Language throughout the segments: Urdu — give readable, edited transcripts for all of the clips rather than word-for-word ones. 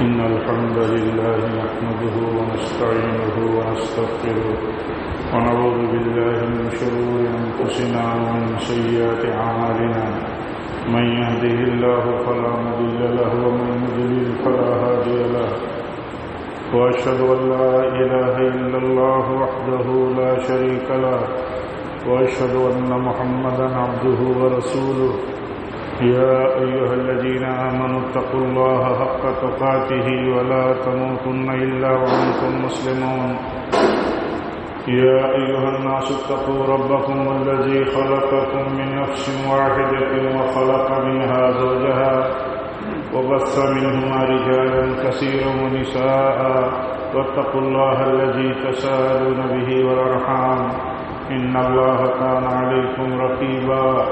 إن الحمد لله نحمده ونستعينه ونستغفره ونعوذ بالله من شرور أنفسنا ومن سيئات أعمالنا من يهده الله فلا مضل له ومن يضلل فلا هادي له وأشهد أن لا إله إلا الله وحده لا شريك له وأشهد أن محمدا عبده ورسوله يا أيها الذين آمنوا اتقوا الله حق تقاته ولا تموتن إلا وأنتم مسلمون يا أيها الناس اتقوا ربكم الذي خلقكم من نفس واحدة وخلق منها زوجها وبث منهما رجالا كثيرا ونساء واتقوا الله الذي تساءلون به والأرحام إن الله كان عليكم رقيبا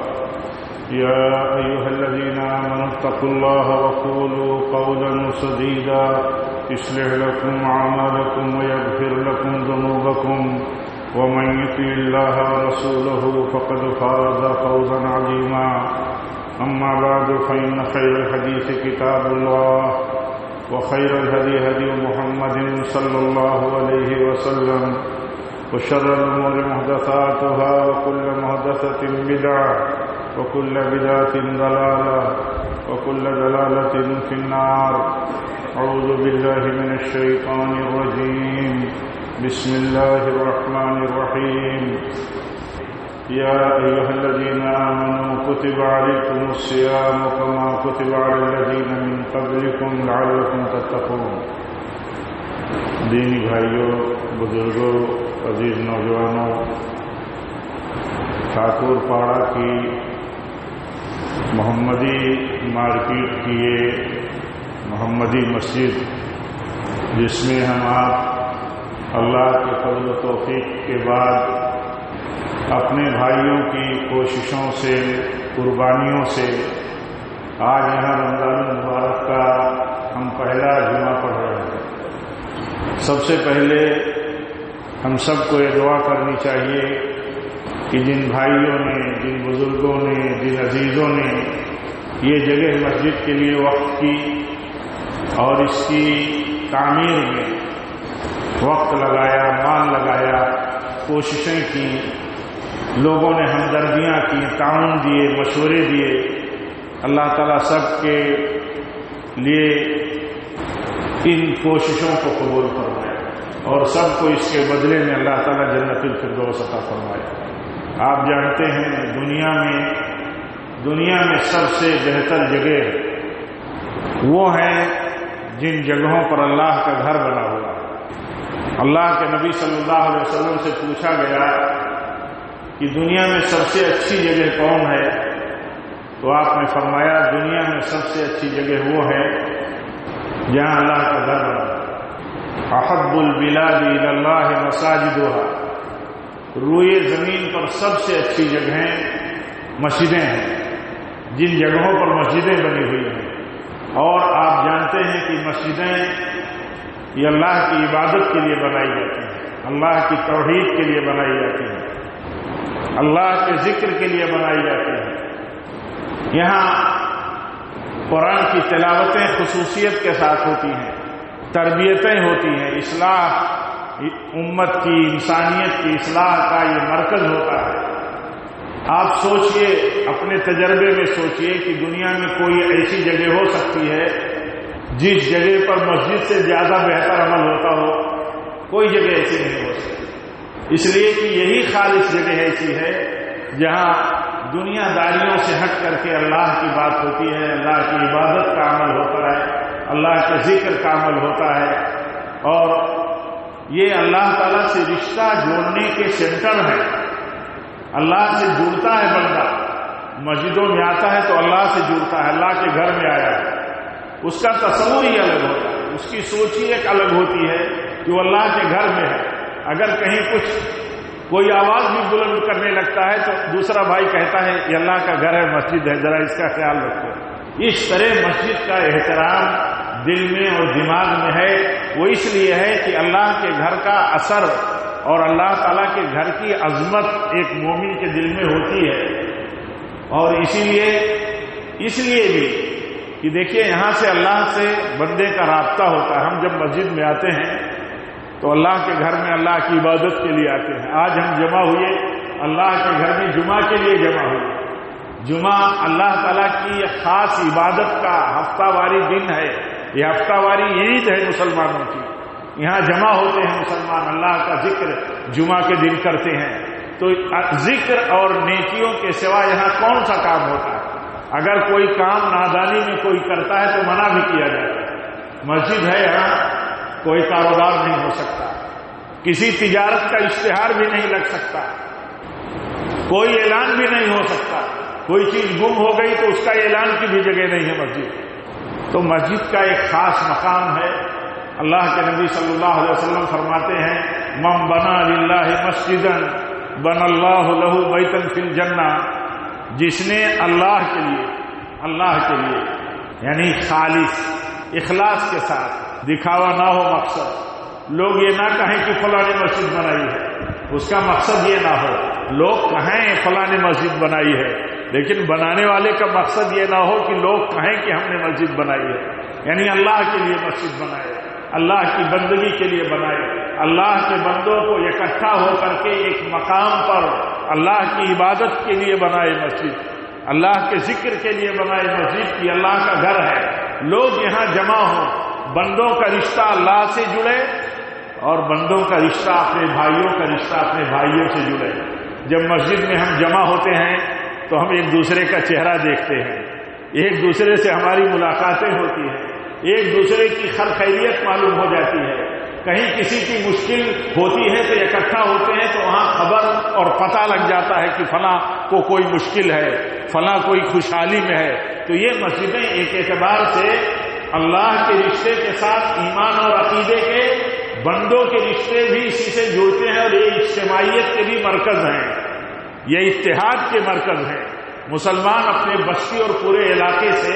يا أيها الذين آمنوا اتقوا الله وقولوا قولا سديدا يصلح لكم أعمالكم ويغفر لكم ذنوبكم ومن يطع الله ورسوله فقد فاز فوزا عظيما أما بعد فإن خير الحديث كتاب الله وخير الهدي هدي محمد صلى الله عليه وسلم وشر الأمور محدثاتها وكل محدثة بدعة وكل بدعة ضلالة وكل ضلالة في النار أعوذ بالله من الشيطان الرجيم بسم الله الرحمن الرحيم يا أيها الذين آمنوا كتب عليكم الصيام كما كتب على الذين من قبلكم لعلكم تتقون دینی بھائیوں، بزرگوں، عزیز نوجوانوں، ٹھاکر پاڑا کی محمدی مارکیٹ کی یہ محمدی مسجد، جس میں ہم آپ اللہ کے فضل و توفیق کے بعد اپنے بھائیوں کی کوششوں سے، قربانیوں سے آج یہاں رمضان المبارک کا ہم پہلا جمعہ پڑھ رہے ہیں۔ سب سے پہلے ہم سب کو یہ دعا کرنی چاہیے کہ جن بھائیوں نے، جن بزرگوں نے، جن عزیزوں نے یہ جگہ مسجد کے لیے وقف کی اور اس کی تعمیر میں وقت لگایا، مال لگایا، کوششیں کی، لوگوں نے ہمدردیاں کی، تعاون دیے، مشورے دیے، اللہ تعالیٰ سب کے لیے ان کوششوں کو قبول فرمائے اور سب کو اس کے بدلے میں اللہ تعالیٰ جنت الفردوس عطا فرمائے۔ آپ جانتے ہیں دنیا میں سب سے بہتر جگہ وہ ہیں جن جگہوں پر اللہ کا گھر بنا ہوا ہے۔ اللہ کے نبی صلی اللہ علیہ وسلم سے پوچھا گیا کہ دنیا میں سب سے اچھی جگہ کون ہے؟ تو آپ نے فرمایا دنیا میں سب سے اچھی جگہ وہ ہے جہاں اللہ کا گھر بنا ہے۔ احب البلاد الی اللہ مساجدها، روئے زمین پر سب سے اچھی جگہیں مسجدیں ہیں، جن جگہوں پر مسجدیں بنی ہوئی ہیں۔ اور آپ جانتے ہیں کہ مسجدیں یہ اللہ کی عبادت کے لیے بنائی جاتی ہیں، اللہ کی توحید کے لیے بنائی جاتی ہیں، اللہ کے ذکر کے لیے بنائی جاتی ہیں۔ یہاں قرآن کی تلاوتیں خصوصیت کے ساتھ ہوتی ہیں، تربیتیں ہوتی ہیں، اصلاح امت کی، انسانیت کی اصلاح کا یہ مرکز ہوتا ہے۔ آپ سوچئے، اپنے تجربے میں سوچئے کہ دنیا میں کوئی ایسی جگہ ہو سکتی ہے جس جگہ پر مسجد سے زیادہ بہتر عمل ہوتا ہو؟ کوئی جگہ ایسی نہیں ہو سکتی، اس لیے کہ یہی خالص جگہ ایسی ہے جہاں دنیا داریوں سے ہٹ کر کے اللہ کی بات ہوتی ہے، اللہ کی عبادت کا عمل ہوتا ہے، اللہ کے ذکر کا عمل ہوتا ہے، اور یہ اللہ تعالیٰ سے رشتہ جوڑنے کے سینٹر ہیں۔ اللہ سے جڑتا ہے بندہ، مسجدوں میں آتا ہے تو اللہ سے جڑتا ہے، اللہ کے گھر میں آیا ہے، اس کا تصور ہی الگ ہوتا ہے، اس کی سوچ ہی ایک الگ ہوتی ہے کہ وہ اللہ کے گھر میں ہے۔ اگر کہیں کوئی آواز بھی بلند کرنے لگتا ہے تو دوسرا بھائی کہتا ہے یہ اللہ کا گھر ہے، مسجد ہے، ذرا اس کا خیال رکھو۔ اس طرح مسجد کا احترام دل میں اور دماغ میں ہے، وہ اس لیے ہے کہ اللہ کے گھر کا اثر اور اللہ تعالیٰ کے گھر کی عظمت ایک مومن کے دل میں ہوتی ہے۔ اور اسی لیے بھی کہ دیکھیے یہاں سے اللہ سے بندے کا رابطہ ہوتا ہے. ہم جب مسجد میں آتے ہیں تو اللہ کے گھر میں اللہ کی عبادت کے لیے آتے ہیں. آج ہم جمع ہوئے اللہ کے گھر میں جمعہ کے لیے جمع ہوئے. جمعہ اللہ تعالیٰ کی ایک خاص عبادت کا ہفتہ واری دن ہے. یہ ہفتہ واری عید ہے مسلمانوں کی. یہاں جمع ہوتے ہیں مسلمان, اللہ کا ذکر جمعہ کے دن کرتے ہیں. تو ذکر اور نیکیوں کے سوا یہاں کون سا کام ہوتا ہے؟ اگر کوئی کام نادانی میں کوئی کرتا ہے تو منع بھی کیا جاتا ہے. مسجد ہے, یہاں کوئی کاروبار نہیں ہو سکتا, کسی تجارت کا اشتہار بھی نہیں لگ سکتا, کوئی اعلان بھی نہیں ہو سکتا. کوئی چیز گم ہو گئی تو اس کا اعلان کی بھی جگہ نہیں ہے مسجد. تو مسجد کا ایک خاص مقام ہے. اللہ کے نبی صلی اللہ علیہ وسلم فرماتے ہیں من بنا للہ مسجدا بن اللہ لہ بیتا فی الجنہ. جس نے اللہ کے لیے یعنی خالص اخلاص کے ساتھ, دکھاوا نہ ہو مقصد, لوگ یہ نہ کہیں کہ فلاں نے مسجد بنائی ہے, اس کا مقصد یہ نہ ہو. لوگ کہیں فلاں نے مسجد بنائی ہے, لیکن بنانے والے کا مقصد یہ نہ ہو کہ لوگ کہیں کہ ہم نے مسجد بنائی ہے. یعنی اللہ کے لیے مسجد بنائے, اللہ کی بندگی کے لیے بنائے, اللہ کے بندوں کو اکٹھا ہو کر کے ایک مقام پر اللہ کی عبادت کے لیے بنائے مسجد, اللہ کے ذکر کے لیے بنائے مسجد کی اللہ کا گھر ہے. لوگ یہاں جمع ہوں, بندوں کا رشتہ اللہ سے جڑے اور بندوں کا رشتہ اپنے بھائیوں کا رشتہ اپنے بھائیوں سے جڑے. جب مسجد میں ہم جمع ہوتے ہیں تو ہم ایک دوسرے کا چہرہ دیکھتے ہیں, ایک دوسرے سے ہماری ملاقاتیں ہوتی ہیں, ایک دوسرے کی خیریت معلوم ہو جاتی ہے. کہیں کسی کی مشکل ہوتی ہے تو اکٹھا ہوتے ہیں تو وہاں خبر اور پتہ لگ جاتا ہے کہ فلاں کو کوئی مشکل ہے, فلاں کوئی خوشحالی میں ہے. تو یہ مسجدیں ایک اعتبار سے اللہ کے رشتے کے ساتھ ایمان اور عقیدے کے بندوں کے رشتے بھی اسی سے جڑتے ہیں, اور یہ اجتماعیت کے بھی مرکز ہیں, یہ اتحاد کے مرکز ہیں. مسلمان اپنے بستی اور پورے علاقے سے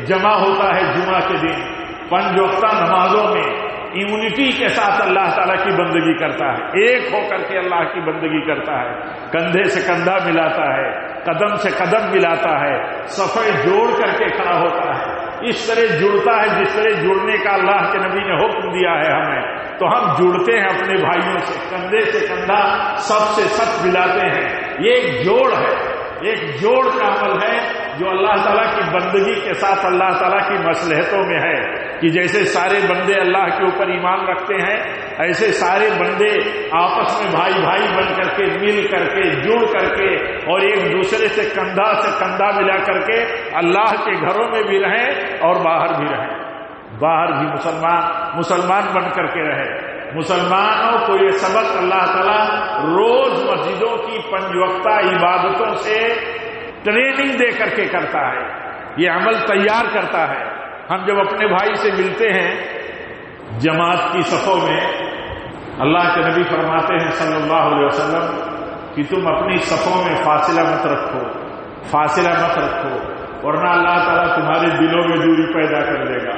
جمع ہوتا ہے جمعہ کے دن, 5 وقتہ نمازوں میں ایونٹی کے ساتھ اللہ تعالیٰ کی بندگی کرتا ہے, ایک ہو کر کے اللہ کی بندگی کرتا ہے, کندھے سے کندھا ملاتا ہے, قدم سے قدم ملاتا ہے, صفیں جوڑ کر کے کھڑا ہوتا ہے. اس طرح جڑتا ہے جس طرح جڑنے کا اللہ کے نبی نے حکم دیا ہے ہمیں. تو ہم جڑتے ہیں اپنے بھائیوں سے, کندھے سے کندھا سب سے سب ملاتے ہیں. یہ ایک جوڑ ہے, ایک جوڑ کا عمل ہے جو اللہ تعالیٰ کی بندگی کے ساتھ اللہ تعالیٰ کی مصلحتوں میں ہے. کہ جیسے سارے بندے اللہ کے اوپر ایمان رکھتے ہیں, ایسے سارے بندے آپس میں بھائی بھائی بن کر کے, مل کر کے, جڑ کر کے اور ایک دوسرے سے کندھا ملا کر کے اللہ کے گھروں میں بھی رہیں اور باہر بھی رہیں. باہر بھی مسلمان بن کر کے رہے. مسلمانوں کو یہ سبق اللہ تعالیٰ روز مسجدوں کی 5 وقتہ عبادتوں سے ٹریننگ دے کر کے کرتا ہے, یہ عمل تیار کرتا ہے. ہم جب اپنے بھائی سے ملتے ہیں جماعت کی صفوں میں, اللہ کے نبی فرماتے ہیں صلی اللہ علیہ وسلم کہ تم اپنی صفوں میں فاصلہ مت رکھو, ورنہ اللہ تعالیٰ تمہارے دلوں میں دوری پیدا کر دے گا,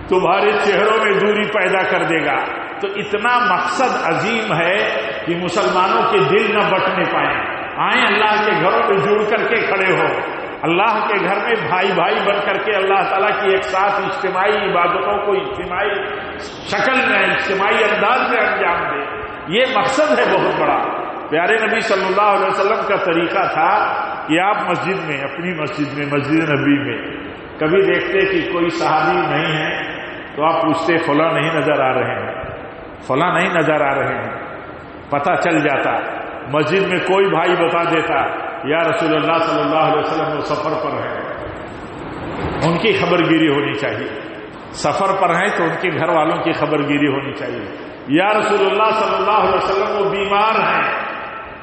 تمہارے چہروں میں دوری پیدا کر دے گا. تو اتنا مقصد عظیم ہے کہ مسلمانوں کے دل نہ بٹنے پائیں. آئیں اللہ کے گھروں میں جڑ کر کے کھڑے ہو, اللہ کے گھر میں بھائی بھائی بن کر کے اللہ تعالیٰ کی ایک ساتھ اجتماعی عبادتوں کو اجتماعی شکل میں, اجتماعی انداز میں انجام دے. یہ مقصد ہے بہت بڑا. پیارے نبی صلی اللہ علیہ وسلم کا طریقہ تھا کہ آپ مسجد میں, اپنی مسجد میں, مسجد نبی میں کبھی دیکھتے کہ کوئی صحابی نہیں ہے تو آپ پوچھتے فلاں نہیں نظر آ رہے ہیں, فلاں نہیں نظر آ رہے ہیں. پتہ چل جاتا. مسجد میں کوئی بھائی بتا دیتا یا رسول اللہ صلی اللہ علیہ وسلم وہ سفر پر ہیں, ان کی خبر گیری ہونی چاہیے. سفر پر ہیں تو ان کے گھر والوں کی خبر گیری ہونی چاہیے. یا رسول اللہ صلی اللہ علیہ وسلم وہ بیمار ہیں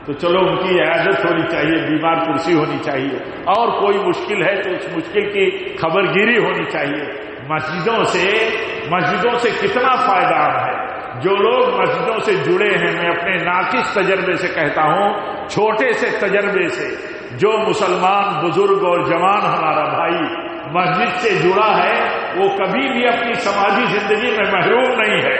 تو چلو ان کی عیادت ہونی چاہیے, بیمار کرسی ہونی چاہیے. اور کوئی مشکل ہے تو اس مشکل کی خبر گیری ہونی چاہیے. مسجدوں سے کتنا فائدہ ہے. جو لوگ مسجدوں سے جڑے ہیں, میں اپنے ناقص تجربے سے کہتا ہوں, چھوٹے سے تجربے سے, جو مسلمان بزرگ اور جوان ہمارا بھائی مسجد سے جڑا ہے وہ کبھی بھی اپنی سماجی زندگی میں محروم نہیں ہے.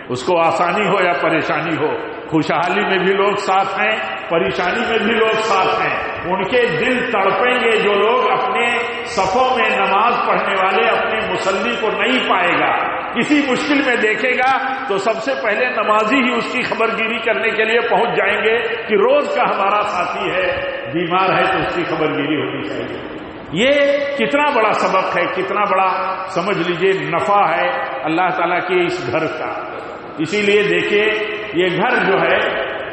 اس کو آسانی ہو یا پریشانی ہو, خوشحالی میں بھی لوگ ساتھ ہیں, پریشانی میں بھی لوگ ساتھ ہیں، ان کے دل تڑپیں گے جو لوگ اپنے صفوں میں نماز پڑھنے والے اپنے مصلی کو نہیں پائے گا، کسی مشکل میں دیکھے گا تو سب سے پہلے نمازی ہی اس کی خبرگیری کرنے کے لیے پہنچ جائیں گے کہ روز کا ہمارا ساتھی ہے، بیمار ہے تو اس کی خبرگیری ہونی چاہیے۔ یہ کتنا بڑا سبق ہے، کتنا بڑا سمجھ لیجئے نفع ہے اللہ تعالیٰ کے اس گھر کا۔ اسی لیے دیکھیے یہ گھر جو ہے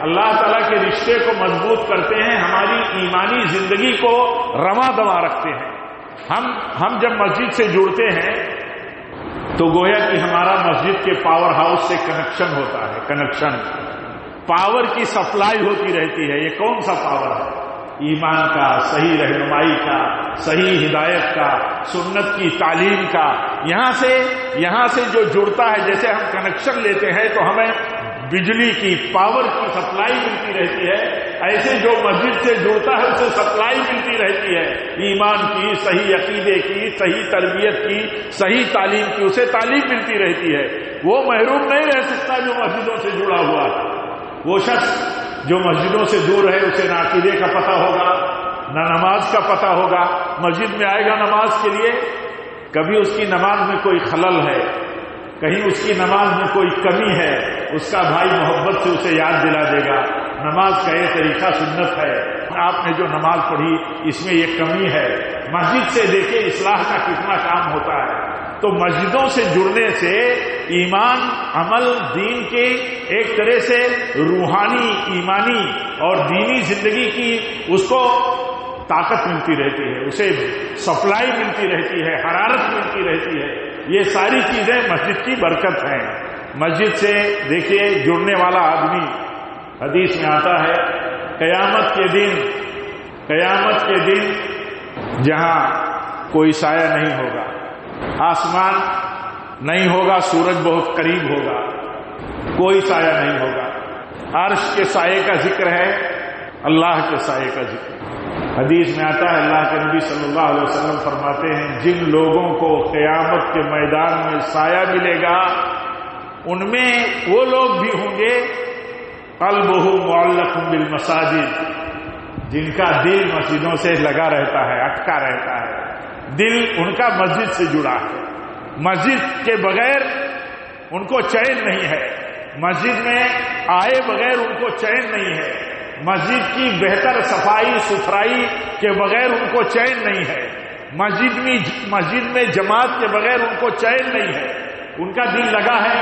اللہ تعالیٰ کے رشتے کو مضبوط کرتے ہیں، ہماری ایمانی زندگی کو رواں دواں رکھتے ہیں۔ ہم جب مسجد سے جڑتے ہیں تو گویا کہ ہمارا مسجد کے پاور ہاؤس سے کنیکشن ہوتا ہے، کنیکشن، پاور کی سپلائی ہوتی رہتی ہے۔ یہ کون سا پاور ہے؟ ایمان کا، صحیح رہنمائی کا، صحیح ہدایت کا، سنت کی تعلیم کا۔ یہاں سے جو جڑتا ہے، جیسے ہم کنیکشن لیتے ہیں تو ہمیں بجلی کی، پاور کی سپلائی ملتی رہتی ہے، ایسے جو مسجد سے جڑتا ہے اسے سپلائی ملتی رہتی ہے، ایمان کی، صحیح عقیدے کی، صحیح تربیت کی، صحیح تعلیم کی، اسے تعلیم ملتی رہتی ہے۔ وہ محروم نہیں رہ سکتا جو مسجدوں سے جڑا ہوا ہے۔ وہ شخص جو مسجدوں سے دور ہے اسے نہ عقیدے کا پتہ ہوگا، نہ نماز کا پتہ ہوگا۔ مسجد میں آئے گا نماز کے لیے، کبھی اس کی نماز میں کوئی خلل ہے، کہیں اس کی نماز میں کوئی کمی ہے، اس کا بھائی محبت سے اسے یاد دلا دے گا نماز کا یہ طریقہ سنت ہے، آپ نے جو نماز پڑھی اس میں یہ کمی ہے۔ مسجد سے دیکھیں اصلاح کا کتنا کام ہوتا ہے۔ تو مسجدوں سے جڑنے سے ایمان، عمل، دین کے ایک طرح سے روحانی، ایمانی اور دینی زندگی کی اس کو طاقت ملتی رہتی ہے، اسے سپلائی ملتی رہتی ہے، حرارت ملتی رہتی ہے۔ یہ ساری چیزیں مسجد کی برکت ہیں۔ مسجد سے دیکھیے جڑنے والا آدمی، حدیث میں آتا ہے قیامت کے دن جہاں کوئی سایہ نہیں ہوگا، آسمان نہیں ہوگا، سورج بہت قریب ہوگا، کوئی سایہ نہیں ہوگا، عرش کے سائے کا ذکر ہے، اللہ کے سائے کا ذکر۔ حدیث میں آتا ہے اللہ کے نبی صلی اللہ علیہ وسلم فرماتے ہیں جن لوگوں کو قیامت کے میدان میں سایہ ملے گا ان میں وہ لوگ بھی ہوں گے قلبہ معلق بالمساجد، جن کا دل مسجدوں سے لگا رہتا ہے، اٹکا رہتا ہے، دل ان کا مسجد سے جڑا ہے، مسجد کے بغیر ان کو چین نہیں ہے، مسجد میں آئے بغیر ان کو چین نہیں ہے، مسجد کی بہتر صفائی ستھرائی کے بغیر ان کو چین نہیں ہے، مسجد میں جماعت کے بغیر ان کو چین نہیں ہے، ان کا دل لگا ہے،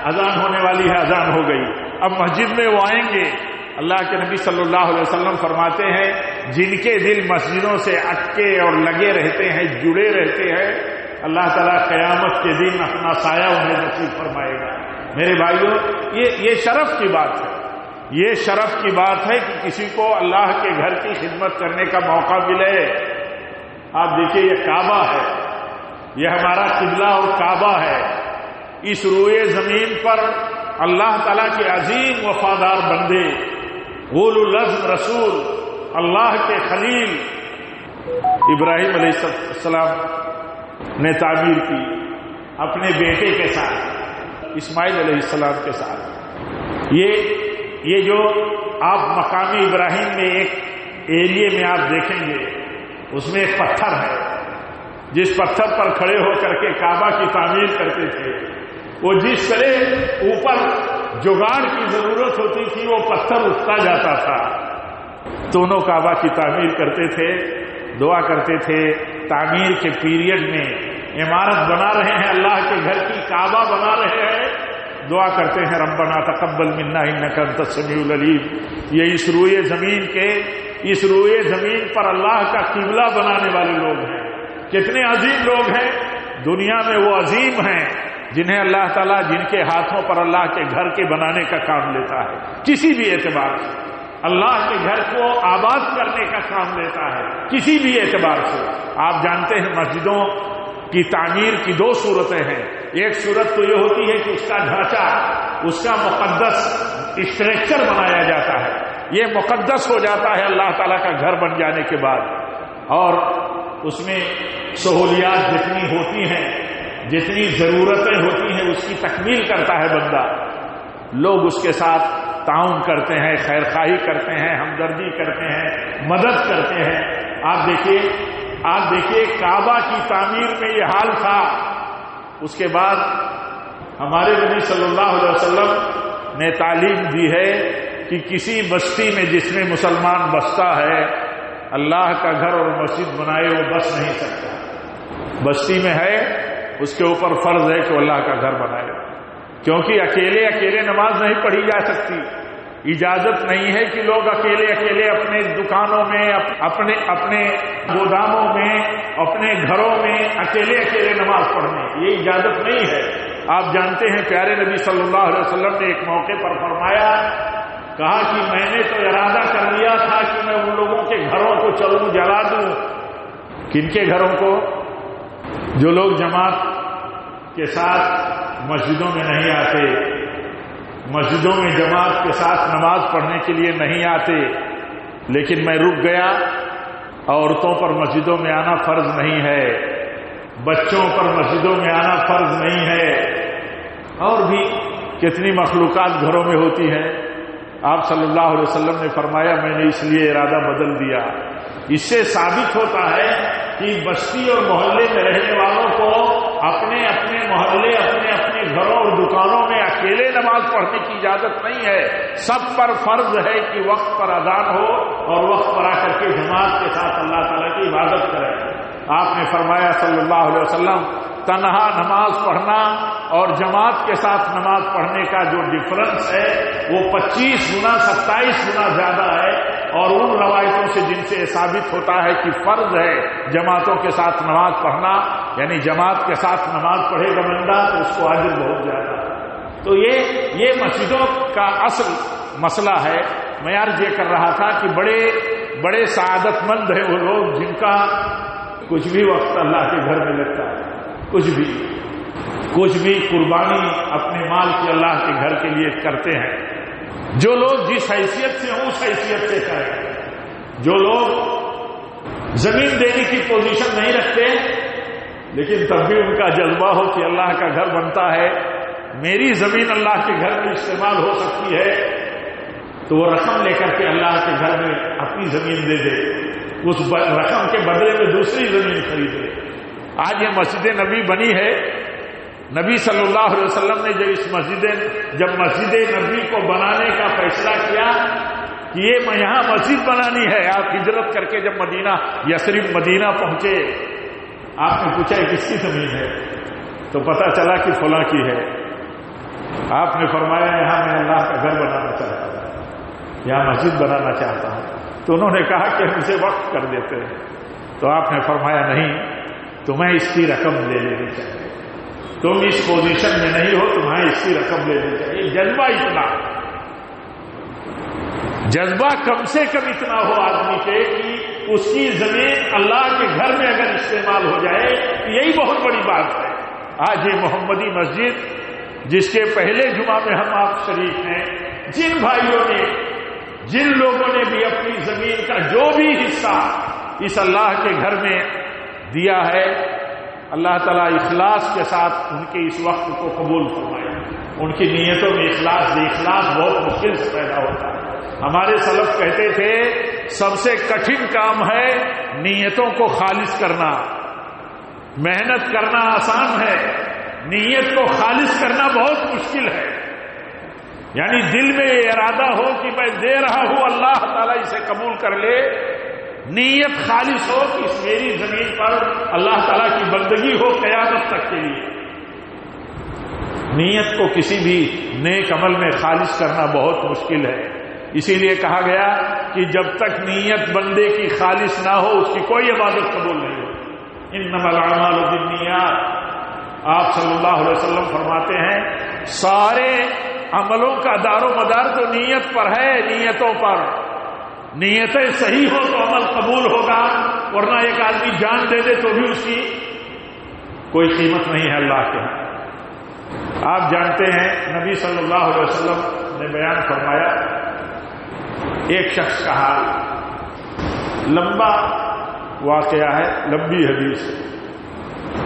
اذان ہونے والی ہے، اذان ہو گئی، اب مسجد میں وہ آئیں گے۔ اللہ کے نبی صلی اللہ علیہ وسلم فرماتے ہیں جن کے دل مسجدوں سے اٹکے اور لگے رہتے ہیں، جڑے رہتے ہیں، اللہ تعالیٰ قیامت کے دن اپنا سایہ انہیں نصیب فرمائے گا۔ میرے بھائیوں، یہ شرف کی بات ہے، یہ شرف کی بات ہے کہ کسی کو اللہ کے گھر کی خدمت کرنے کا موقع ملے۔ آپ دیکھیے یہ کعبہ ہے، یہ ہمارا قبلہ اور کعبہ ہے، اس روئے زمین پر اللہ تعالیٰ کے عظیم وفادار بندے، اولو العزم رسول، اللہ کے خلیل ابراہیم علیہ السلام نے تعمیر کی اپنے بیٹے کے ساتھ، اسماعیل علیہ السلام کے ساتھ۔ یہ جو آپ مقامی ابراہیم میں ایک ایریے میں آپ دیکھیں گے، اس میں ایک پتھر ہے، جس پتھر پر کھڑے ہو کر کے کعبہ کی تعمیر کرتے تھے۔ وہ جس طرح اوپر جگاڑ کی ضرورت ہوتی تھی وہ پتھر اٹھتا جاتا تھا۔ دونوں کعبہ کی تعمیر کرتے تھے، دعا کرتے تھے تعمیر کے پیریڈ میں عمارت بنا رہے ہیں، اللہ کے گھر کی کعبہ بنا رہے ہیں، دعا کرتے ہیں ربنا تقبل منا انک انت السمیع العلیم۔ یہ اس روئے زمین پر اللہ کا قبلہ بنانے والے لوگ ہیں۔ کتنے عظیم لوگ ہیں دنیا میں، وہ عظیم ہیں جنہیں اللہ تعالیٰ، جن کے ہاتھوں پر اللہ کے گھر کے بنانے کا کام لیتا ہے، کسی بھی اعتبار سے اللہ کے گھر کو آباد کرنے کا کام لیتا ہے، کسی بھی اعتبار سے۔ آپ جانتے ہیں مسجدوں کی تعمیر کی دو صورتیں ہیں، ایک صورت تو یہ ہوتی ہے کہ اس کا ڈھانچہ، اس کا مقدس اسٹرکچر بنایا جاتا ہے، یہ مقدس ہو جاتا ہے اللہ تعالیٰ کا گھر بن جانے کے بعد، اور اس میں سہولیات جتنی ہوتی ہیں، جتنی ضرورتیں ہوتی ہیں، اس کی تکمیل کرتا ہے بندہ، لوگ اس کے ساتھ تعاون کرتے ہیں، خیر خواہی کرتے ہیں، ہمدردی کرتے ہیں، مدد کرتے ہیں۔ آپ دیکھیے کعبہ کی تعمیر میں یہ حال تھا، اس کے بعد ہمارے نبی صلی اللہ علیہ وسلم نے تعلیم دی ہے کہ کسی بستی میں جس میں مسلمان بستا ہے اللہ کا گھر اور مسجد بنائے، وہ بس نہیں سکتا۔ بستی میں ہے اس کے اوپر فرض ہے کہ اللہ کا گھر بنائے، کیونکہ اکیلے نماز نہیں پڑھی جا سکتی۔ اجازت نہیں ہے کہ لوگ اکیلے اپنے دکانوں میں، اپنے گوداموں میں، اپنے گھروں میں اکیلے نماز پڑھنے، یہ اجازت نہیں ہے۔ آپ جانتے ہیں پیارے نبی صلی اللہ علیہ وسلم نے ایک موقع پر فرمایا، کہا کہ میں نے تو ارادہ کر لیا تھا کہ میں ان لوگوں کے گھروں کو چلوں جلا دوں۔ کن کے گھروں کو؟ جو لوگ جماعت کے ساتھ مسجدوں میں نہیں آتے، مسجدوں میں جماعت کے ساتھ نماز پڑھنے کے لیے نہیں آتے۔ لیکن میں رک گیا، عورتوں پر مسجدوں میں آنا فرض نہیں ہے، بچوں پر مسجدوں میں آنا فرض نہیں ہے، اور بھی کتنی مخلوقات گھروں میں ہوتی ہیں۔ آپ صلی اللہ علیہ وسلم نے فرمایا میں نے اس لیے ارادہ بدل دیا۔ اس سے ثابت ہوتا ہے کہ بستی اور محلے میں رہنے والوں کو اپنے محلے، اپنے گھروں اور دکانوں میں اکیلے نماز پڑھنے کی اجازت نہیں ہے۔ سب پر فرض ہے کہ وقت پر اذان ہو اور وقت پر آ کر کے جماعت کے ساتھ اللہ تعالیٰ کی عبادت کریں۔ آپ نے فرمایا صلی اللہ علیہ وسلم تنہا نماز پڑھنا اور جماعت کے ساتھ نماز پڑھنے کا جو ڈفرنس ہے وہ 25 گنا 27 گنا زیادہ ہے، اور ان روایتوں سے جن سے ثابت ہوتا ہے کہ فرض ہے جماعتوں کے ساتھ نماز پڑھنا، یعنی جماعت کے ساتھ نماز پڑھے گا بندہ تو اس کو اجر بہت زیادہ ہے۔ تو یہ مسجدوں کا اصل مسئلہ ہے۔ میں عرض یہ کر رہا تھا کہ بڑے سعادت مند ہیں وہ لوگ جن کا کچھ بھی وقت اللہ کے گھر میں لگتا ہے، کچھ بھی قربانی اپنے مال کی اللہ کے گھر کے لیے کرتے ہیں۔ جو لوگ جس حیثیت سے ہوں اس حیثیت سے کریں۔ جو لوگ زمین دینے کی پوزیشن نہیں رکھتے لیکن تب بھی ان کا جذبہ ہو کہ اللہ کا گھر بنتا ہے، میری زمین اللہ کے گھر میں استعمال ہو سکتی ہے، تو وہ رقم لے کر کے اللہ کے گھر میں اپنی زمین دے دے، اس رقم کے بدلے میں دوسری زمین خریدے۔ آج یہ مسجد نبی بنی ہے، نبی صلی اللہ علیہ وسلم نے جب مسجد نبی کو بنانے کا فیصلہ کیا کہ یہ یہاں مسجد بنانی ہے، آپ ہجرت کر کے جب یثرب مدینہ پہنچے، آپ نے پوچھا کس کی زمین ہے؟ تو پتا چلا کہ فلاں کی ہے۔ آپ نے فرمایا یہاں میں اللہ کا گھر بنانا چاہتا ہوں، یہاں مسجد بنانا چاہتا ہوں۔ تو انہوں نے کہا کہ ہم اسے وقف کر دیتے ہیں۔ تو آپ نے فرمایا نہیں، تمہیں اس کی رقم لے لینی چاہیے، تم اس پوزیشن میں نہیں ہو، تمہیں اس کی رقم لینی چاہیے۔ جذبہ کم سے کم اتنا ہو آدمی کے کہ اس کی زمین اللہ کے گھر میں اگر استعمال ہو جائے، یہی بہت بڑی بات ہے۔ آج یہ محمدی مسجد جس کے پہلے جمعہ میں ہم آپ شریک ہیں، جن بھائیوں نے، جن لوگوں نے بھی اپنی زمین کا جو بھی حصہ اس اللہ کے گھر میں دیا ہے، اللہ تعالیٰ اخلاص کے ساتھ ان کے اس وقت کو قبول فرمائے۔ ان کی نیتوں میں اخلاص بہت مشکل سے پیدا ہوتا ہے۔ ہمارے سلف کہتے تھے سب سے کٹھن کام ہے نیتوں کو خالص کرنا۔ محنت کرنا آسان ہے، نیت کو خالص کرنا بہت مشکل ہے۔ یعنی دل میں یہ ارادہ ہو کہ میں دے رہا ہوں، اللہ تعالیٰ اسے قبول کر لے، نیت خالص ہو کہ اس میری زمین پر اللہ تعالیٰ کی بندگی ہو قیامت تک کے لیے۔ نیت کو کسی بھی نیک عمل میں خالص کرنا بہت مشکل ہے۔ اسی لیے کہا گیا کہ جب تک نیت بندے کی خالص نہ ہو اس کی کوئی عبادت قبول نہیں ہوتی۔ انما الاعمال بالنیات، آپ صلی اللہ علیہ وسلم فرماتے ہیں سارے عملوں کا دار و مدار تو نیت پر ہے، نیتوں پر۔ نیتیں صحیح ہو تو عمل قبول ہوگا، ورنہ ایک آدمی جان دے دے تو بھی اس کی کوئی قیمت نہیں ہے اللہ کے ہاں۔ آپ جانتے ہیں نبی صلی اللہ علیہ وسلم نے بیان فرمایا ایک شخص کا حال، لمبا واقعہ ہے، لمبی حدیث،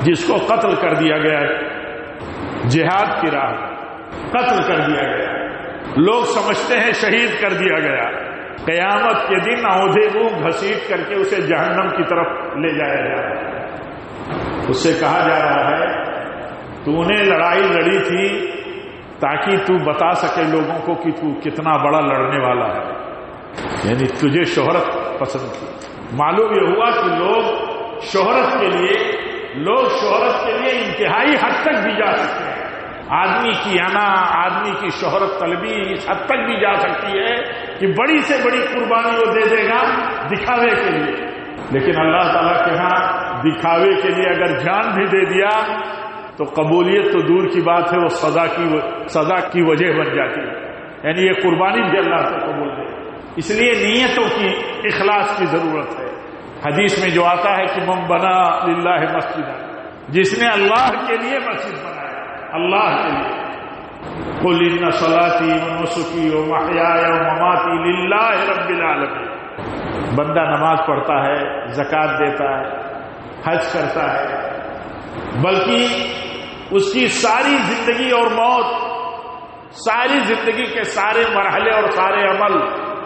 جس کو قتل کر دیا گیا ہے، جہاد کی راہ قتل کر دیا گیا۔ لوگ سمجھتے ہیں شہید کر دیا گیا، قیامت کے دن اونھے منہ گھسیٹ کر کے اسے جہنم کی طرف لے جایا جا رہا ہے۔ اس سے کہا جا رہا ہے تو نے لڑائی لڑی تھی تاکہ تو بتا سکے لوگوں کو کہ تو کتنا بڑا لڑنے والا ہے، یعنی تجھے شہرت پسند تھی۔ معلوم یہ ہوا کہ لوگ شہرت کے لیے انتہائی حد تک بھی جا سکتے ہیں۔ آدمی کی انا، آدمی کی شہرت طلبی اس حد تک بھی جا سکتی ہے کہ بڑی سے بڑی قربانی وہ دے دے گا دکھاوے کے لیے، لیکن اللہ تعالیٰ کے ہاں دکھاوے کے لیے اگر جان بھی دے دیا تو قبولیت تو دور کی بات ہے، وہ سزا کی وجہ بن جاتی ہے، یعنی یہ قربانی بھی اللہ کو قبول دے۔ اس لیے نیتوں کی اخلاص کی ضرورت ہے۔ حدیث میں جو آتا ہے کہ من بنا للہ مسجد، جس نے اللہ کے لیے مسجد بنایا، اللہ کے لیے، قل ان صلاتی ونسکی ومحیای ومماتی للہ رب العالمین۔ بندہ نماز پڑھتا ہے، زکوٰۃ دیتا ہے، حج کرتا ہے، بلکہ اس کی ساری زندگی اور موت، ساری زندگی کے سارے مرحلے اور سارے عمل،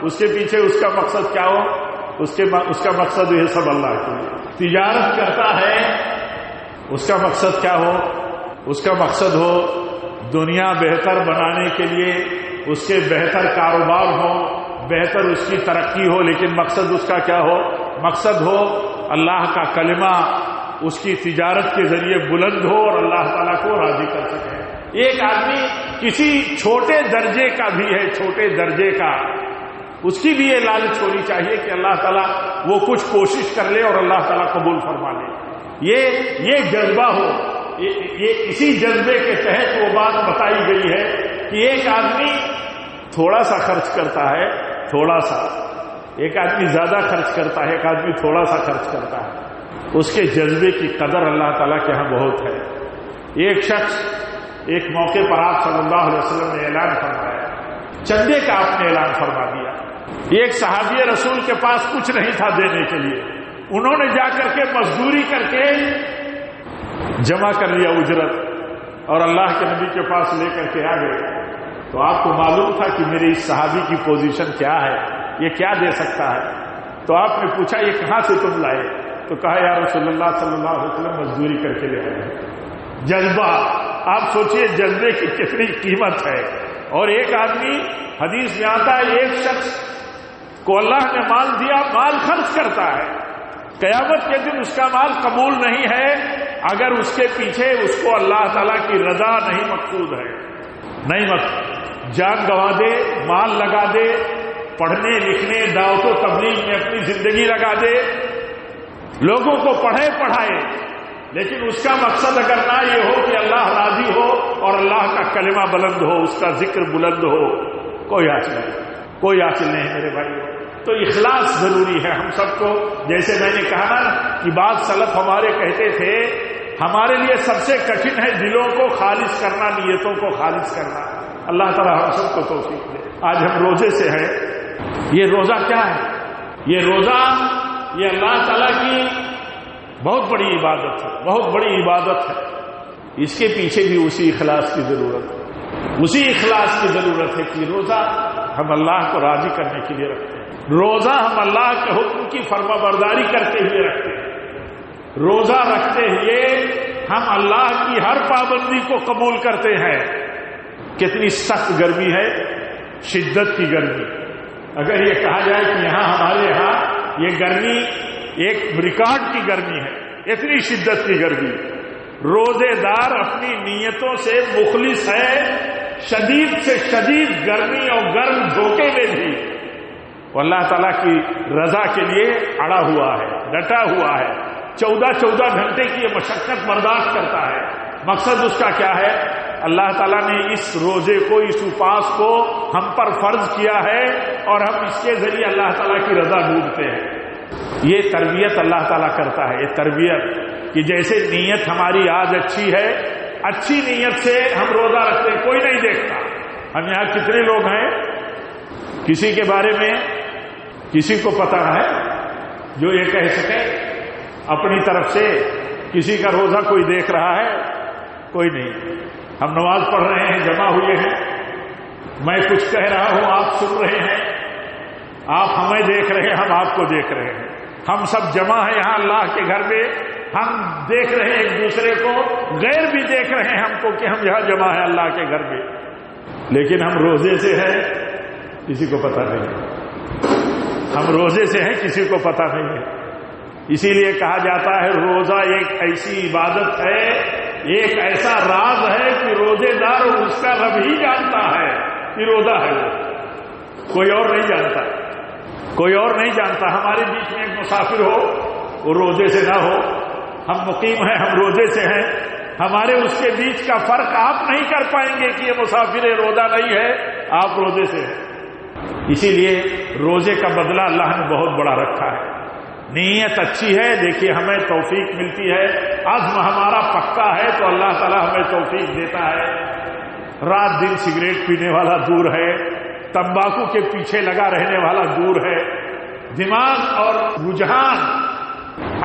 اس کے پیچھے اس کا مقصد کیا ہو؟ اس کا مقصد یہ سب اللہ کے لیے۔ تجارت کرتا ہے، اس کا مقصد کیا ہو؟ اس کا مقصد ہو دنیا بہتر بنانے کے لیے، اس کے بہتر کاروبار ہو، بہتر اس کی ترقی ہو، لیکن مقصد اس کا کیا ہو؟ مقصد ہو اللہ کا کلمہ اس کی تجارت کے ذریعے بلند ہو اور اللہ تعالیٰ کو راضی کر سکے۔ ایک آدمی کسی چھوٹے درجے کا بھی ہے، چھوٹے درجے کا، اس کی بھی یہ لالچ ہونی چاہیے کہ اللہ تعالیٰ وہ کچھ کوشش کر لے اور اللہ تعالیٰ قبول فرما لے۔ یہ جذبہ ہو، یہ اسی جذبے کے تحت وہ بات بتائی گئی ہے کہ ایک آدمی تھوڑا سا خرچ کرتا ہے، تھوڑا سا، ایک آدمی زیادہ خرچ کرتا ہے، ایک آدمی تھوڑا سا خرچ کرتا ہے، اس کے جذبے کی قدر اللہ تعالیٰ کے ہاں بہت ہے۔ ایک شخص ایک موقع پر آپ صلی اللہ علیہ وسلم نے اعلان فرمایا، چندے کا آپ نے اعلان فرما دیا۔ ایک صحابی رسول کے پاس کچھ نہیں تھا دینے کے لیے، انہوں نے جا کر کے مزدوری کر کے جمع کر لیا اجرت اور اللہ کے نبی کے پاس لے کر کے آ گئے۔ تو آپ کو معلوم تھا کہ میرے اس صحابی کی پوزیشن کیا ہے، یہ کیا دے سکتا ہے، تو آپ نے پوچھا یہ کہاں سے تم لائے؟ تو کہا یا رسول اللہ صلی اللہ علیہ وسلم مزدوری کر کے لے آئے۔ جذبہ، آپ سوچئے جذبے کی کتنی قیمت ہے۔ اور ایک آدمی، حدیث میں آتا ہے ایک شخص کو اللہ نے مال دیا، مال خرچ کرتا ہے، قیامت کے دن اس کا مال قبول نہیں ہے اگر اس کے پیچھے اس کو اللہ تعالیٰ کی رضا نہیں مقصود ہے۔ نہیں جان گنوا دے، مال لگا دے، پڑھنے لکھنے دعوت و تبلیغ میں اپنی زندگی لگا دے، لوگوں کو پڑھائے، لیکن اس کا مقصد اگر نہ یہ ہو کہ اللہ راضی ہو اور اللہ کا کلمہ بلند ہو، اس کا ذکر بلند ہو، کوئی حاصل نہیں میرے بھائی۔ تو اخلاص ضروری ہے ہم سب کو۔ جیسے میں نے کہا نا کہ بعض سلف ہمارے کہتے تھے ہمارے لیے سب سے کٹھن ہے دلوں کو خالص کرنا، نیتوں کو خالص کرنا۔ اللہ تعالیٰ ہم سب کو توفیق دے۔ آج ہم روزے سے ہیں، یہ روزہ کیا ہے؟ یہ روزہ یہ اللہ تعالیٰ کی بہت بڑی عبادت ہے، بہت بڑی عبادت ہے۔ اس کے پیچھے بھی اسی اخلاص کی ضرورت ہے، اسی اخلاص کی ضرورت ہے کہ روزہ ہم اللہ کو راضی کرنے کے لیے رکھتے ہیں، روزہ ہم اللہ کے حکم کی فرما برداری کرتے ہوئے رکھتے ہیں، روزہ رکھتے ہوئے ہم اللہ کی ہر پابندی کو قبول کرتے ہیں۔ کتنی سخت گرمی ہے، شدت کی گرمی۔ اگر یہ کہا جائے کہ ہمارے یہاں یہ گرمی ایک ریکارڈ کی گرمی ہے، اتنی شدت کی گرمی، روزے دار اپنی نیتوں سے مخلص ہے، شدید سے شدید گرمی اور گرم دھوکے میں بھی وہ اللہ تعالیٰ کی رضا کے لیے اڑا ہوا ہے، ڈٹا ہوا ہے، 14 گھنٹے کی یہ مشقت برداشت کرتا ہے۔ مقصد اس کا کیا ہے؟ اللہ تعالیٰ نے اس روزے کو، اس اپاس کو ہم پر فرض کیا ہے اور ہم اس کے ذریعے اللہ تعالیٰ کی رضا ڈھونڈتے ہیں۔ یہ تربیت اللہ تعالیٰ کرتا ہے، یہ تربیت کہ جیسے نیت ہماری آج اچھی ہے، اچھی نیت سے ہم روزہ رکھتے ہیں، کوئی نہیں دیکھتا ہم یہاں کتنے لوگ ہیں، کسی کے بارے میں کسی کو پتہ ہے جو یہ کہہ سکے اپنی طرف سے کسی کا روزہ کوئی دیکھ رہا ہے؟ کوئی نہیں۔ ہم نماز پڑھ رہے ہیں، جمع ہوئے ہیں، میں کچھ کہہ رہا ہوں، آپ سن رہے ہیں، آپ ہمیں دیکھ رہے ہیں، ہم آپ کو دیکھ رہے ہیں، ہم سب جمع ہیں یہاں اللہ کے گھر میں، ہم دیکھ رہے ہیں ایک دوسرے کو، غیر بھی دیکھ رہے ہیں ہم کو کہ ہم یہاں جمع ہیں اللہ کے گھر میں، لیکن ہم روزے سے ہیں کسی کو پتہ نہیں، ہم روزے سے ہیں کسی کو پتہ نہیں ہے۔ اسی لیے کہا جاتا ہے روزہ ایک ایسی عبادت ہے، ایک ایسا راز ہے کہ روزے دار اس کا رب ہی جانتا ہے کہ روزہ ہے، وہ کوئی اور نہیں جانتا، کوئی اور نہیں جانتا۔ ہمارے بیچ میں ایک مسافر ہو، وہ روزے سے نہ ہو، ہم مقیم ہیں، ہم روزے سے ہیں، ہمارے اس کے بیچ کا فرق آپ نہیں کر پائیں گے کہ یہ مسافر ہے، روزہ نہیں ہے، آپ روزے سے ہیں۔ اسی لیے روزے کا بدلہ اللہ نے بہت بڑا رکھا ہے۔ نیت اچھی ہے، دیکھیے ہمیں توفیق ملتی ہے، عزم ہمارا پکا ہے تو اللہ تعالیٰ ہمیں توفیق دیتا ہے۔ رات دن سگریٹ پینے والا دور ہے، تمباکو کے پیچھے لگا رہنے والا دور ہے، دماغ اور رجحان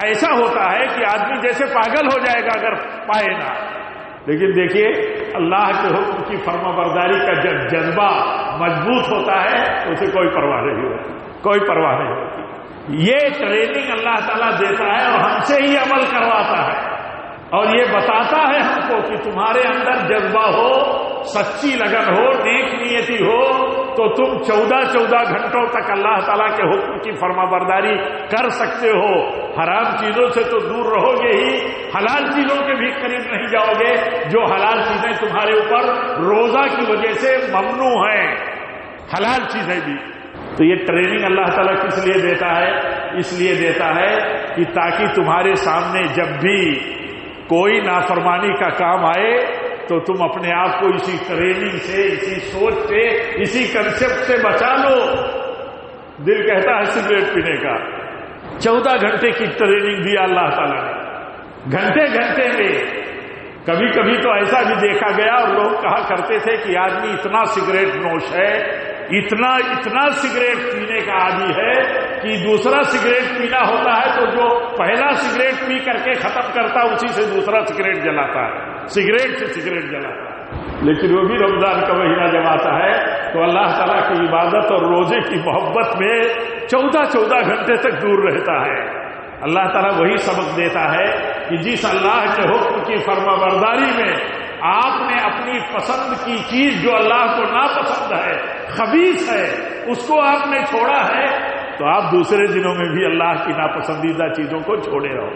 ایسا ہوتا ہے کہ آدمی جیسے پاگل ہو جائے گا اگر پائے نہ، لیکن دیکھیے اللہ کے حکم کی فرما برداری کا جب جذبہ مضبوط ہوتا ہے تو اسے کوئی پرواہ نہیں ہوتی، کوئی پرواہ نہیں ہوتی۔ یہ ٹریننگ اللہ تعالیٰ دیتا ہے اور ہم سے ہی عمل کرواتا ہے، اور یہ بتاتا ہے ہم کو کہ تمہارے اندر جذبہ ہو، سچی لگن ہو، نیک نیتی ہو تو تم 14 گھنٹوں تک اللہ تعالیٰ کے حکم کی فرما برداری کر سکتے ہو۔ حرام چیزوں سے تو دور رہو گے ہی، حلال چیزوں کے بھی قریب نہیں جاؤ گے، جو حلال چیزیں تمہارے اوپر روزہ کی وجہ سے ممنوع ہیں، حلال چیزیں بھی۔ تو یہ ٹریننگ اللہ تعالیٰ کس لیے دیتا ہے؟ اس لیے دیتا ہے کہ تاکہ تمہارے سامنے جب بھی کوئی نافرمانی کا کام آئے تو تم اپنے آپ کو اسی ٹریننگ سے، اسی سوچ سے، اسی کنسپٹ سے بچا لو۔ دل کہتا ہے سگریٹ پینے کا، 14 گھنٹے کی ٹریننگ دیا اللہ تعالیٰ نے، گھنٹے گھنٹے میں۔ کبھی کبھی تو ایسا بھی دیکھا گیا اور لوگ کہا کرتے تھے کہ آدمی اتنا سگریٹ نوش ہے، اتنا سگریٹ پینے کا عادی ہے کہ دوسرا سگریٹ پینا ہوتا ہے تو جو پہلا سگریٹ پی کر کے ختم کرتا اسی سے دوسرا سگریٹ جلاتا ہے، سگریٹ سے سگریٹ جلاتا ہے۔ لیکن وہ بھی رمضان کا مہینہ جب آتا ہے تو اللہ تعالیٰ کی عبادت اور روزے کی محبت میں 14 گھنٹے تک دور رہتا ہے۔ اللہ تعالیٰ وہی سبق دیتا ہے کہ جس اللہ کے حکم کی فرما برداری میں آپ نے اپنی پسند کی چیز جو اللہ کو ناپسند ہے، خبیث ہے، اس کو آپ نے چھوڑا ہے تو آپ دوسرے دنوں میں بھی اللہ کی ناپسندیدہ چیزوں کو چھوڑے رہو۔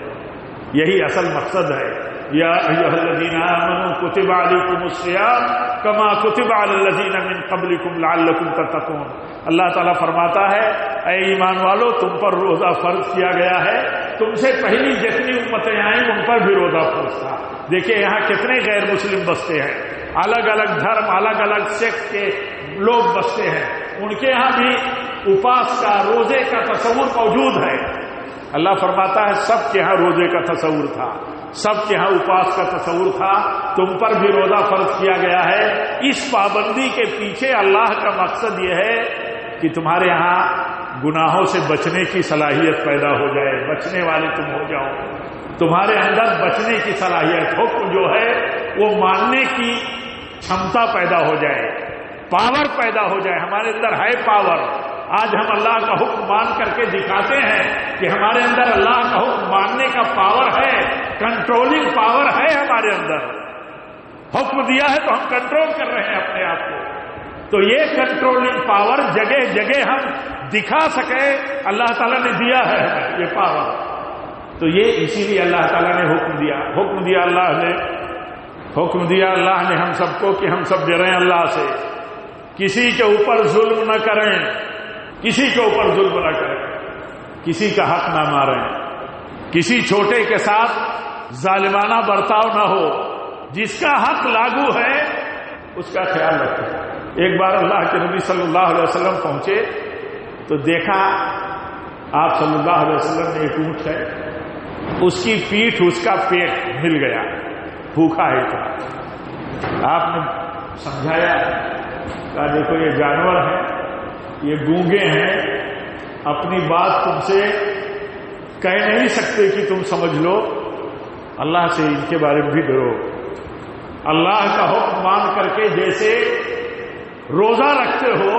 یہی اصل مقصد ہے۔ یا ایھا الذین آمنوا کتب علیکم الصیام کما کتب علی الذین من قبلکم لعلکم تتقون۔ اللہ تعالیٰ فرماتا ہے اے ایمان والو، تم پر روزہ فرض کیا گیا ہے، تم سے پہلی جتنی امتیں آئیں ان پر بھی روزہ فرض تھا۔ دیکھیں یہاں کتنے غیر مسلم بستے ہیں، الگ الگ دھرم، الگ الگ سیکٹ کے لوگ بستے ہیں، ان کے ہاں بھی اپاس کا، روزے کا تصور موجود ہے۔ اللہ فرماتا ہے سب کے ہاں روزے کا تصور تھا، سب کے ہاں اپاس کا تصور تھا، تم پر بھی روزہ فرض کیا گیا ہے۔ اس پابندی کے پیچھے اللہ کا مقصد یہ ہے کہ تمہارے یہاں گناہوں سے بچنے کی صلاحیت پیدا ہو جائے، بچنے والے تم ہو جاؤ، تمہارے اندر بچنے کی صلاحیت، حکم جو ہے وہ ماننے کی چھمتا پیدا ہو جائے، پاور پیدا ہو جائے۔ ہمارے اندر ہے پاور، آج ہم اللہ کا حکم مان کر کے دکھاتے ہیں کہ ہمارے اندر اللہ کا حکم ماننے کا پاور ہے، کنٹرولنگ پاور ہے ہمارے اندر۔ حکم دیا ہے تو ہم کنٹرول کر رہے ہیں اپنے آپ کو، تو یہ کنٹرولنگ پاور جگہ جگہ ہم دکھا سکے، اللہ تعالیٰ نے دیا ہے ہمیں یہ پاور۔ تو یہ اسی لیے اللہ تعالیٰ نے حکم دیا اللہ نے ہم سب کو کہ ہم سب ڈریں اللہ سے، کسی کے اوپر ظلم نہ کریں، کسی کے اوپر ظلم نہ کریں، کسی کا حق نہ ماریں، کسی چھوٹے کے ساتھ ظالمانہ برتاؤ نہ ہو، جس کا حق لاگو ہے اس کا خیال رکھیں۔ ایک بار اللہ کے نبی صلی اللہ علیہ وسلم پہنچے تو دیکھا آپ صلی اللہ علیہ وسلم نے ایک اونٹ ہے، اس کی پیٹھ اس کا پیٹ مل گیا، بھوکا ہے تھا۔ آپ نے سمجھایا، کہا دیکھو یہ جانور ہیں، یہ گونگے ہیں، اپنی بات تم سے کہہ نہیں سکتے کہ تم سمجھ لو، اللہ سے ان کے بارے میں بھی ڈرو۔ اللہ کا حکم مان کر کے جیسے روزہ رکھتے ہو،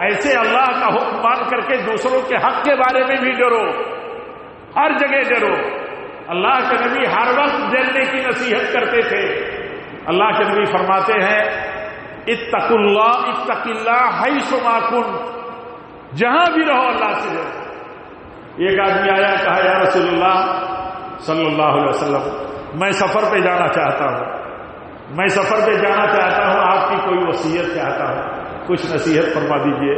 ایسے اللہ کا حکم مان کر کے دوسروں کے حق کے بارے میں بھی ڈرو، ہر جگہ ڈرو۔ اللہ کے نبی ہر وقت ڈرنے کی نصیحت کرتے تھے۔ اللہ کے نبی فرماتے ہیں اتق اللہ حیث ما کنت، جہاں بھی رہو اللہ سے ڈرو۔ ایک آدمی آیا، کہا یا رسول اللہ صلی اللہ علیہ وسلم، میں سفر پہ جانا چاہتا ہوں، میں سفر پہ جانا چاہتا ہوں، آپ کی کوئی وصیت چاہتا ہوں، کچھ نصیحت فرما دیجئے۔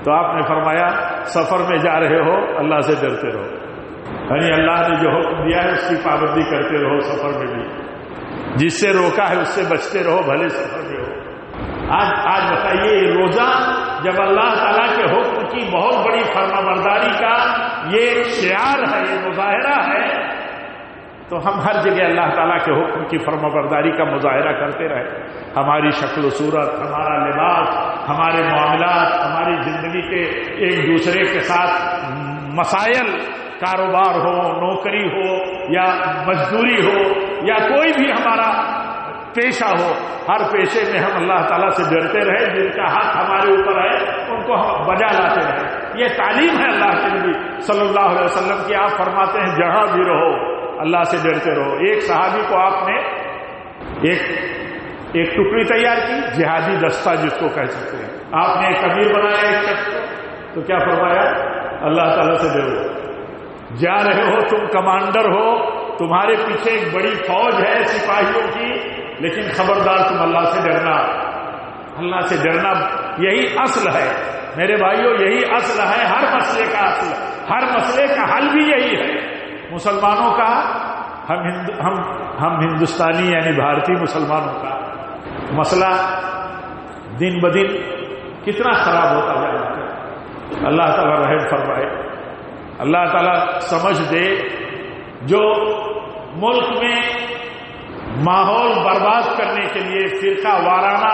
تو آپ نے فرمایا سفر میں جا رہے ہو اللہ سے ڈرتے رہو، یعنی اللہ نے جو حکم دیا ہے اس کی پابندی کرتے رہو، سفر میں بھی جس سے روکا ہے اس سے بچتے رہو، بھلے سفر میں ہو۔ آج بتائیے، روزہ جب اللہ تعالیٰ کے حکم کی بہت بڑی فرما برداری کا یہ شعار ہے، یہ مظاہرہ ہے، تو ہم ہر جگہ اللہ تعالیٰ کے حکم کی فرما برداری کا مظاہرہ کرتے رہے۔ ہماری شکل و صورت، ہمارا لباس، ہمارے معاملات، ہماری زندگی کے ایک دوسرے کے ساتھ مسائل، کاروبار ہو، نوکری ہو یا مزدوری ہو یا کوئی بھی ہمارا پیشہ ہو، ہر پیشے میں ہم اللہ تعالیٰ سے ڈرتے رہے، جن کا حق ہمارے اوپر ہے ان کو ہم بجا لاتے رہے۔ یہ تعلیم ہے اللہ کے نبی صلی اللہ علیہ وسلم کی۔ آپ فرماتے ہیں جہاں بھی رہو اللہ سے ڈرتے رہو۔ ایک صحابی کو آپ نے ایک ٹکڑی تیار کی، جہادی دستہ جس کو کہہ سکتے ہیں، آپ نے ایک امیر بنایا ایک شخص کو، تو کیا فرمایا؟ اللہ تعالیٰ سے ڈرو۔ جا رہے ہو، تم کمانڈر ہو، تمہارے پیچھے ایک بڑی فوج ہے سپاہیوں کی، لیکن خبردار تم اللہ سے ڈرنا، اللہ سے ڈرنا، یہی اصل ہے میرے بھائیوں، یہی اصل ہے ہر مسئلے کا اصل، ہر مسئلے کا حل بھی یہی ہے۔ مسلمانوں کا، ہم ہندوستانی یعنی بھارتی مسلمانوں کا مسئلہ دن بدن کتنا خراب ہوتا جا رہا ہے۔ اللہ تعالیٰ رحم فرمائے، اللہ تعالیٰ سمجھ دے۔ جو ملک میں ماحول برباد کرنے کے لیے، فرقہ وارانہ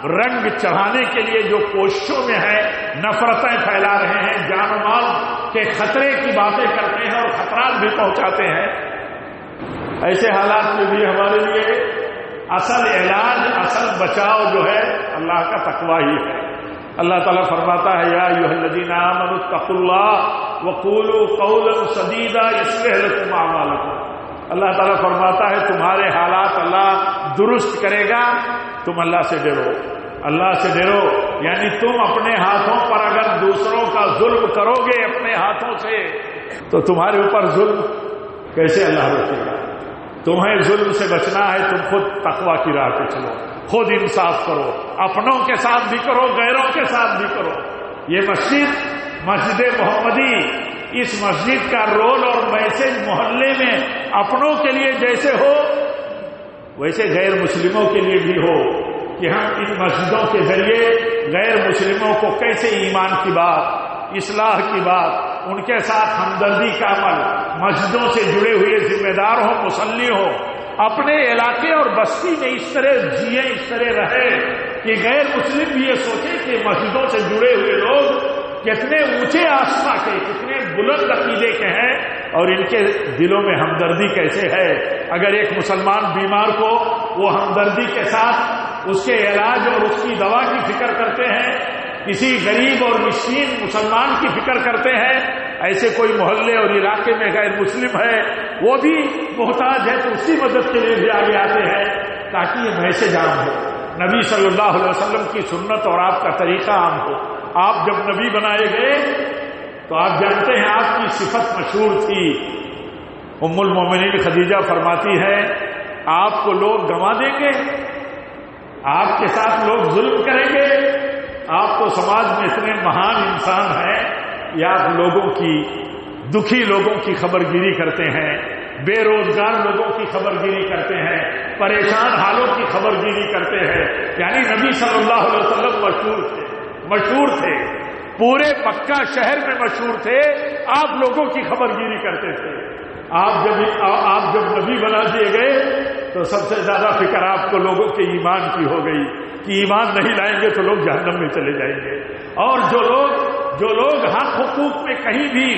رنگ چڑھانے کے لیے جو کوششوں میں ہیں، نفرتیں پھیلا رہے ہیں، جان و مال کے خطرے کی باتیں کرتے ہیں اور خطرات بھی پہنچاتے ہیں، ایسے حالات میں بھی ہمارے لیے اصل علاج، اصل بچاؤ جو ہے اللہ کا تقویٰ ہی ہے۔ اللہ تعالیٰ فرماتا ہے یا ایھا الذین آمنوا اتقوا اللہ وقولوا قولا سدیدا یصلح لکم اعمالکم۔ اللہ تعالیٰ فرماتا ہے تمہارے حالات اللہ درست کرے گا، تم اللہ سے ڈرو، اللہ سے ڈرو، یعنی تم اپنے ہاتھوں پر اگر دوسروں کا ظلم کرو گے اپنے ہاتھوں سے تو تمہارے اوپر ظلم کیسے اللہ روکے گا؟ تمہیں ظلم سے بچنا ہے، تم خود تقویٰ کی راہ پہ چلو، خود انصاف کرو، اپنوں کے ساتھ بھی کرو، غیروں کے ساتھ بھی کرو۔ یہ مسجد محمدی، اس مسجد کا رول اور میسج محلے میں اپنوں کے لیے جیسے ہو ویسے غیر مسلموں کے لیے بھی ہو، کہ ہم ان مسجدوں کے ذریعے غیر مسلموں کو کیسے ایمان کی بات، اصلاح کی بات، ان کے ساتھ ہمدردی کا عمل، مسجدوں سے جڑے ہوئے ذمہ دار ہوں، مصلی ہوں، اپنے علاقے اور بستی میں اس طرح جیے، اس طرح رہے کہ غیر مسلم بھی یہ سوچے کہ مسجدوں سے جڑے ہوئے لوگ کتنے اونچے آسما کے، کتنے بلند عقیدے کے ہیں، اور ان کے دلوں میں ہمدردی کیسے ہے۔ اگر ایک مسلمان بیمار کو وہ ہمدردی کے ساتھ اس کے علاج اور اس کی دوا کی فکر کرتے ہیں، کسی غریب اور مسکین مسلمان کی فکر کرتے ہیں، ایسے کوئی محلے اور علاقے میں غیر مسلم ہے، وہ بھی محتاج ہے تو اس کی مدد کے لیے بھی آگے آتے ہیں، تاکہ یہ میسج عام ہو، نبی صلی اللہ علیہ وسلم کی سنت اور آپ کا طریقہ عام ہو۔ آپ جب نبی بنائے گئے تو آپ جانتے ہیں آپ کی صفت مشہور تھی۔ ام المومنین خدیجہ فرماتی ہے آپ کو لوگ گنوا دیں گے، آپ کے ساتھ لوگ ظلم کریں گے، آپ تو سماج میں اتنے مہان انسان ہیں، یا آپ لوگوں کی، دکھی لوگوں کی خبر گیری کرتے ہیں، بے روزگار لوگوں کی خبر گیری کرتے ہیں، پریشان حالوں کی خبر گیری کرتے ہیں۔ یعنی نبی صلی اللہ علیہ وسلم مشہور تھے، پورے مکہ شہر میں مشہور تھے، آپ لوگوں کی خبر گیری کرتے تھے۔ آپ جب نبی بنا دیے گئے تو سب سے زیادہ فکر آپ کو لوگوں کے ایمان کی ہو گئی کہ ایمان نہیں لائیں گے تو لوگ جہنم میں چلے جائیں گے، اور جو لوگ حق حقوق میں کہیں بھی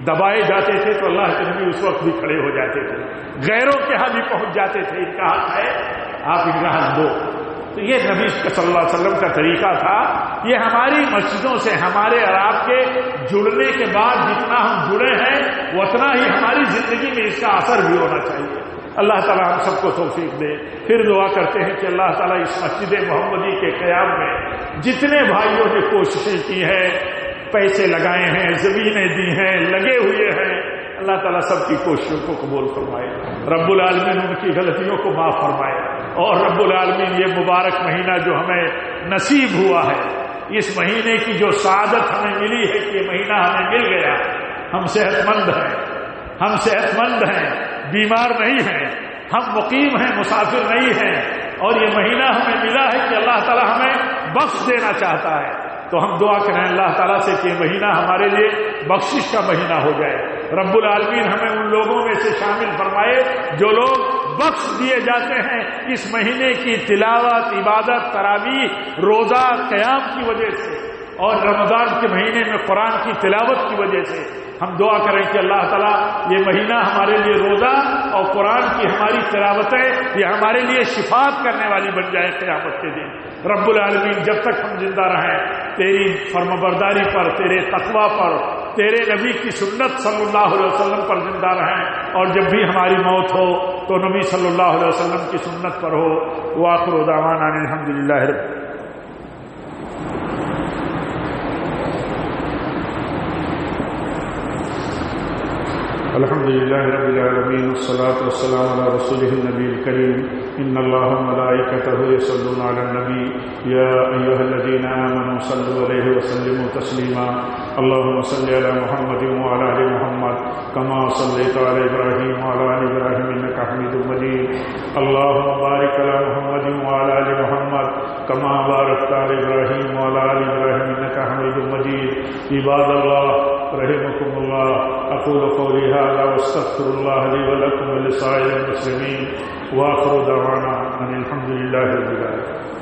دبائے جاتے تھے تو اللہ کے نبی اس وقت بھی کھڑے ہو جاتے تھے، غیروں کے ہاں بھی پہنچ جاتے تھے، ان کا حق ہے آپ ان کا حق دو، تو یہ نبی صلی اللہ علیہ وسلم کا طریقہ تھا. یہ ہماری مسجدوں سے ہمارے اور آپ کے جڑنے کے بعد جتنا ہم جڑے ہیں اتنا ہی ہماری زندگی میں اس کا اثر بھی ہونا چاہیے. اللہ تعالیٰ ہم سب کو توفیق دے. پھر دعا کرتے ہیں کہ اللہ تعالیٰ اس مسجد محمدی کے قیام میں جتنے بھائیوں نے کوششیں کی ہیں، پیسے لگائے ہیں، زمینیں دی ہیں، لگے ہوئے ہیں، اللہ تعالیٰ سب کی کوششوں کو قبول فرمائے. رب العالمین ان کی غلطیوں کو معاف فرمائے. اور رب العالمین یہ مبارک مہینہ جو ہمیں نصیب ہوا ہے، اس مہینے کی جو سعادت ہمیں ملی ہے کہ یہ مہینہ ہمیں مل گیا، ہم صحت مند ہیں، بیمار نہیں ہیں، ہم مقیم ہیں، مسافر نہیں ہیں، اور یہ مہینہ ہمیں ملا ہے کہ اللہ تعالیٰ ہمیں بخش دینا چاہتا ہے. تو ہم دعا کریں اللہ تعالیٰ سے کہ یہ مہینہ ہمارے لیے بخشش کا مہینہ ہو جائے. رب العالمین ہمیں ان لوگوں میں سے شامل فرمائے جو لوگ بخش دیے جاتے ہیں اس مہینے کی تلاوت، عبادت، تراویح، روزہ، قیام کی وجہ سے، اور رمضان کے مہینے میں قرآن کی تلاوت کی وجہ سے. ہم دعا کریں کہ اللہ تعالیٰ یہ مہینہ ہمارے لیے روزہ اور قرآن کی ہماری تلاوتیں یہ ہمارے لیے شفاعت کرنے والی بن جائے قیامت کے دن. رب العالمین جب تک ہم زندہ رہیں تیری فرمانبرداری پر، تیرے تقوی پر، تیرے نبی کی سنت صلی اللہ علیہ وسلم پر زندہ رہیں، اور جب بھی ہماری موت ہو تو نبی صلی اللہ علیہ وسلم کی سنت پر ہو. وآخر دعوانا ان الحمدللہ رب الحمد لله رب العالمين والصلاة والسلام على رسوله النبي الكريم. إن الله وملائكته يصلون على النبي يا أيها الذين آمنوا صلوا عليه وسلموا تسليما. اللهم صل على محمد وعلى آل محمد كما صليت على إبراهيم وعلى آل إبراهيم إنك حميد مجيد. اللهم بارك على محمد وعلى آل محمد كما باركت على إبراهيم وعلى آل إبراهيم إنك حميد مجيد. عباد الله رحمكم الله. أقول قولي هذا واستغفر الله لي ولكم ولسائر المسلمين. وآخر دعوانا أن الحمد لله رب العالمين.